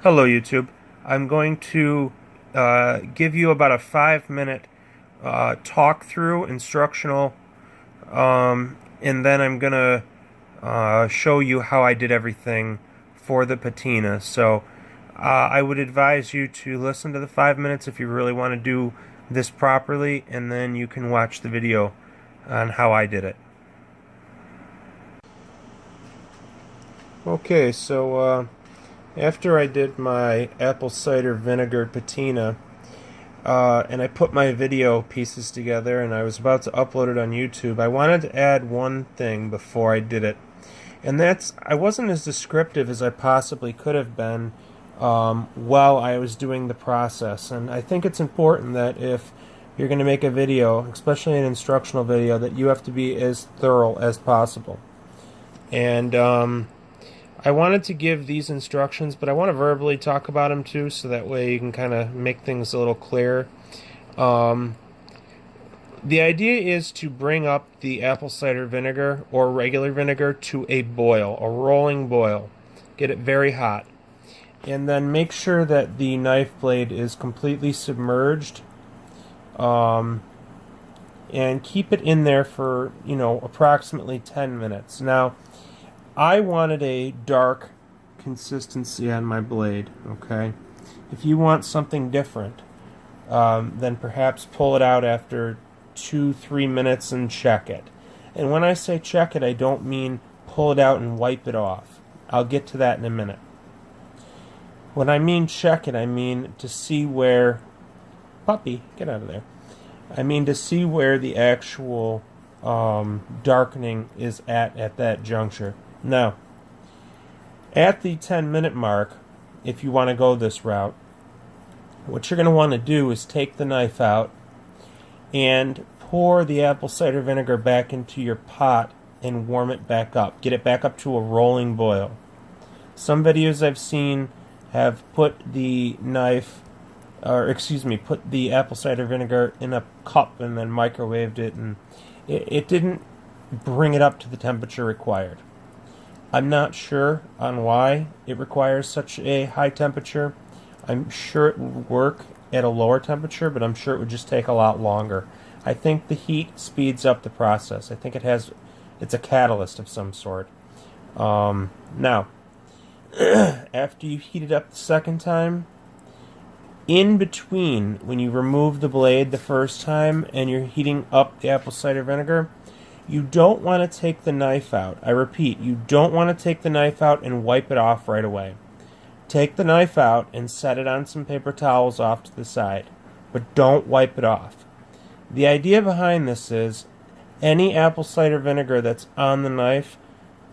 Hello YouTube. I'm going to give you about a 5-minute talk through instructional, and then I'm going to show you how I did everything for the patina. So I would advise you to listen to the 5 minutes if you really want to do this properly, and then you can watch the video on how I did it. Okay, so after I did my apple cider vinegar patina, and I put my video pieces together and I was about to upload it on YouTube, I wanted to add one thing before I did it. And that's, I wasn't as descriptive as I possibly could have been while I was doing the process. And I think it's important that if you're going to make a video, especially an instructional video, that you have to be as thorough as possible. And I wanted to give these instructions, but I want to verbally talk about them too, so that way you can kind of make things a little clearer. The idea is to bring up the apple cider vinegar or regular vinegar to a boil, a rolling boil. Get it very hot. And then make sure that the knife blade is completely submerged. And keep it in there for, approximately 10 minutes. Now, I wanted a dark consistency on my blade, okay? If you want something different, then perhaps pull it out after 2-3 minutes and check it. And when I say check it, I don't mean pull it out and wipe it off. I'll get to that in a minute. When I mean check it, I mean to see where... Puppy, get out of there. I mean to see where the actual darkening is at that juncture. Now, at the 10-minute mark, if you want to go this route, what you're going to want to do is take the knife out and pour the apple cider vinegar back into your pot and warm it back up. Get it back up to a rolling boil. Some videos I've seen have put the put the apple cider vinegar in a cup and then microwaved it, and it didn't bring it up to the temperature required. I'm not sure on why it requires such a high temperature. I'm sure it would work at a lower temperature, but I'm sure it would just take a lot longer. I think the heat speeds up the process. I think it's a catalyst of some sort. Now, after you heat it up the second time, in between, when you remove the blade the first time and you're heating up the apple cider vinegar, you don't want to take the knife out. I repeat, you don't want to take the knife out and wipe it off right away. Take the knife out and set it on some paper towels off to the side, but don't wipe it off. The idea behind this is any apple cider vinegar that's on the knife,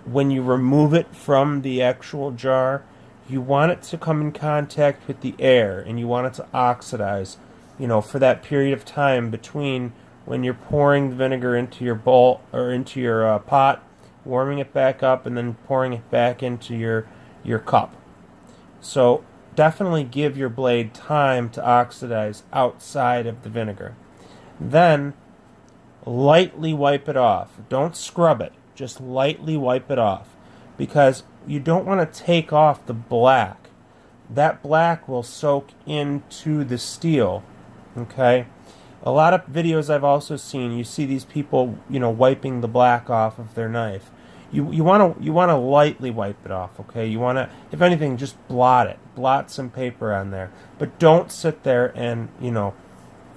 when you remove it from the actual jar, you want it to come in contact with the air and you want it to oxidize, for that period of time between when you're pouring the vinegar into your bowl or into your pot, warming it back up, and then pouring it back into your cup. So definitely give your blade time to oxidize outside of the vinegar. Then lightly wipe it off. Don't scrub it. Just lightly wipe it off, because you don't want to take off the black. That black will soak into the steel. Okay? A lot of videos I've also seen, you see these people, wiping the black off of their knife. You want to lightly wipe it off, okay? You want to, if anything, just blot it. Blot some paper on there. But don't sit there and,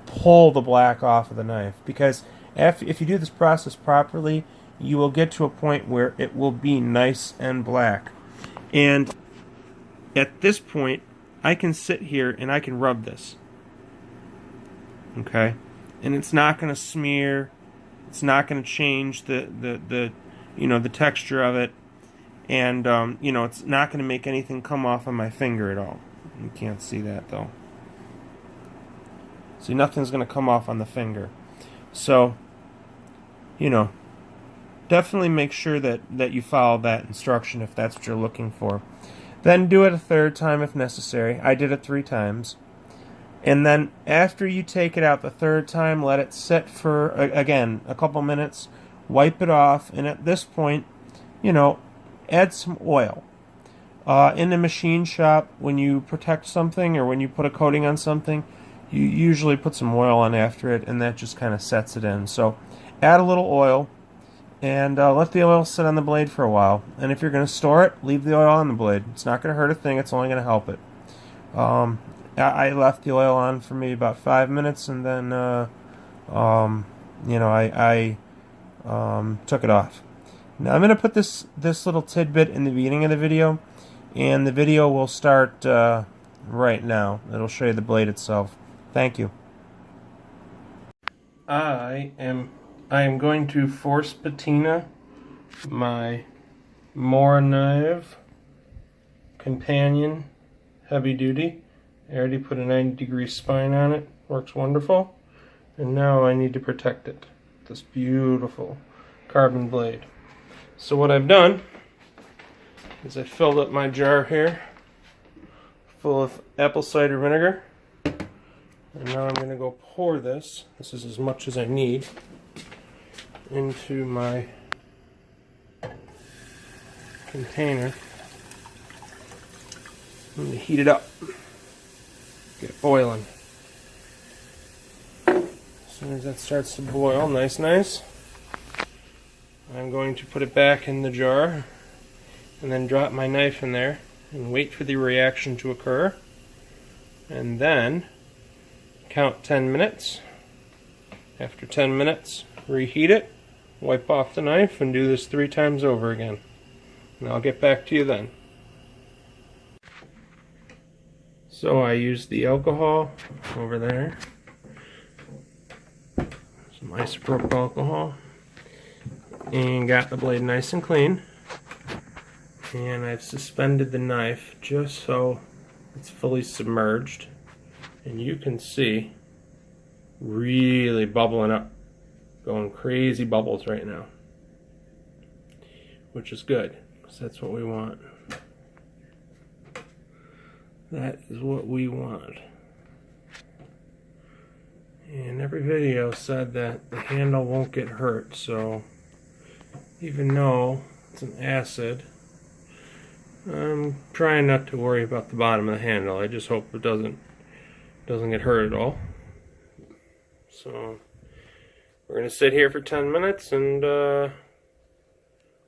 pull the black off of the knife, because if you do this process properly, you will get to a point where it will be nice and black. And at this point, I can sit here and I can rub this. Okay? And it's not going to smear. It's not going to change the texture of it. And, it's not going to make anything come off of my finger at all. You can't see that, though. See, nothing's going to come off on the finger. So, definitely make sure that you follow that instruction if that's what you're looking for. Then do it a third time if necessary. I did it 3 times. And then after you take it out the third time, let it sit for, again, a couple minutes. Wipe it off. And at this point, add some oil. In the machine shop, when you protect something or when you put a coating on something, you usually put some oil on after it, and that just kind of sets it in. So add a little oil and let the oil sit on the blade for a while. And if you're going to store it, leave the oil on the blade. It's not going to hurt a thing. It's only going to help it. I left the oil on for maybe about 5 minutes, and then I took it off. Now I'm going to put this little tidbit in the beginning of the video, and the video will start right now. It'll show you the blade itself. Thank you. I am going to force patina my Mora Companion Heavy Duty. I already put a 90-degree spine on it. Works wonderful. And now I need to protect it. This beautiful carbon blade. So what I've done is I filled up my jar here full of apple cider vinegar. And now I'm going to go pour this is as much as I need, into my container. I'm going to heat it up. Get it boiling. As soon as that starts to boil, nice, I'm going to put it back in the jar and then drop my knife in there and wait for the reaction to occur. And then count 10 minutes. After 10 minutes, reheat it, wipe off the knife, and do this 3 times over again. And I'll get back to you then. So I used the alcohol over there, some isopropyl alcohol, and got the blade nice and clean. And I've suspended the knife just so it's fully submerged. And you can see really bubbling up, going crazy bubbles right now, which is good because that's what we want. That is what we want. And every video said that the handle won't get hurt, so even though it's an acid, I'm trying not to worry about the bottom of the handle. I just hope it doesn't get hurt at all. So we're going to sit here for 10 minutes and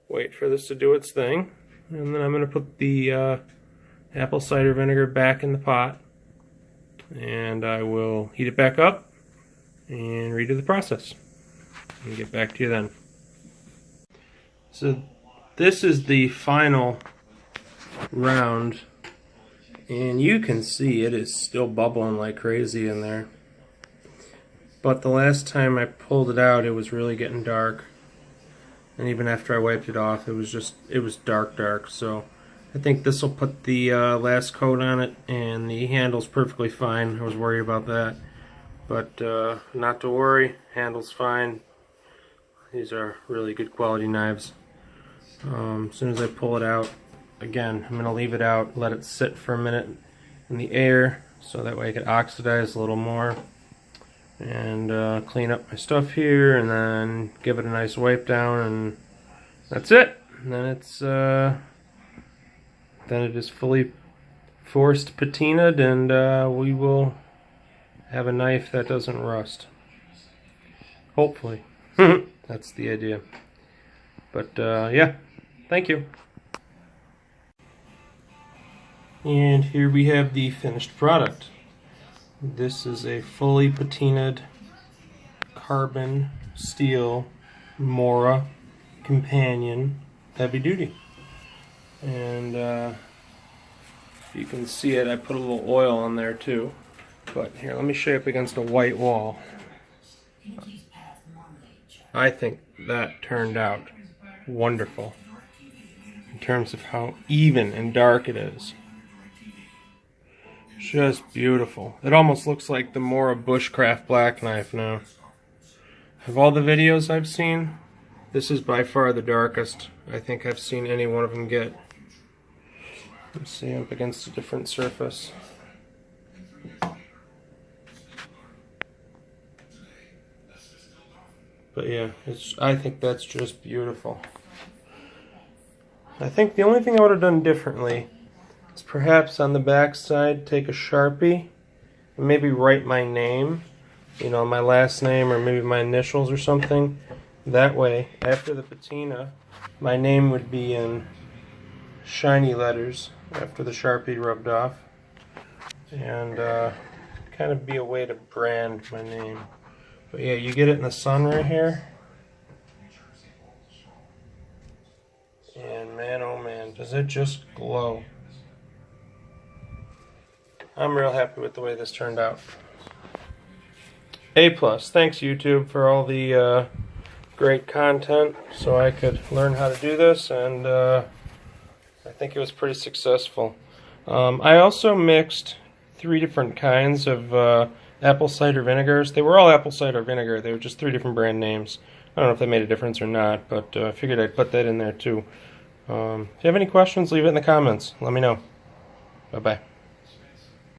wait for this to do its thing. And then I'm going to put the apple cider vinegar back in the pot, and I will heat it back up and redo the process and get back to you then. So this is the final round, and you can see it is still bubbling like crazy in there. But the last time I pulled it out, it was really getting dark, and even after I wiped it off, it was dark. So I think this will put the last coat on it, and the handle's perfectly fine. I was worried about that, but not to worry, handle's fine. These are really good quality knives. As soon as I pull it out, again, I'm going to leave it out, let it sit for a minute in the air, so that way it can oxidize a little more, and clean up my stuff here, and then give it a nice wipe down, and that's it. And then it's then it is fully forced patinaed, and we will have a knife that doesn't rust. Hopefully. That's the idea. But yeah, thank you. And here we have the finished product. This is a fully patinaed carbon steel Mora Companion Heavy Duty. And if you can see it, I put a little oil on there too. But here, let me show you up against a white wall. I think that turned out wonderful in terms of how even and dark it is. Just beautiful. It almost looks like the Mora Bushcraft black knife now. Of all the videos I've seen, this is by far the darkest I think I've seen any one of them get. Let's see, up against a different surface. But yeah, I think that's just beautiful. I think the only thing I would have done differently is perhaps on the back side take a Sharpie and maybe write my name, you know, my last name or maybe my initials or something. That way, after the patina, my name would be in shiny letters after the Sharpie rubbed off, and kind of be a way to brand my name. But yeah, you get it in the sun right here, and man oh man, does it just glow. I'm real happy with the way this turned out. A+. Thanks YouTube for all the great content so I could learn how to do this, and I think it was pretty successful. I also mixed 3 different kinds of apple cider vinegars. They were all apple cider vinegar. They were just 3 different brand names. I don't know if they made a difference or not, but I figured I'd put that in there too. If you have any questions, leave it in the comments. Let me know. Bye-bye.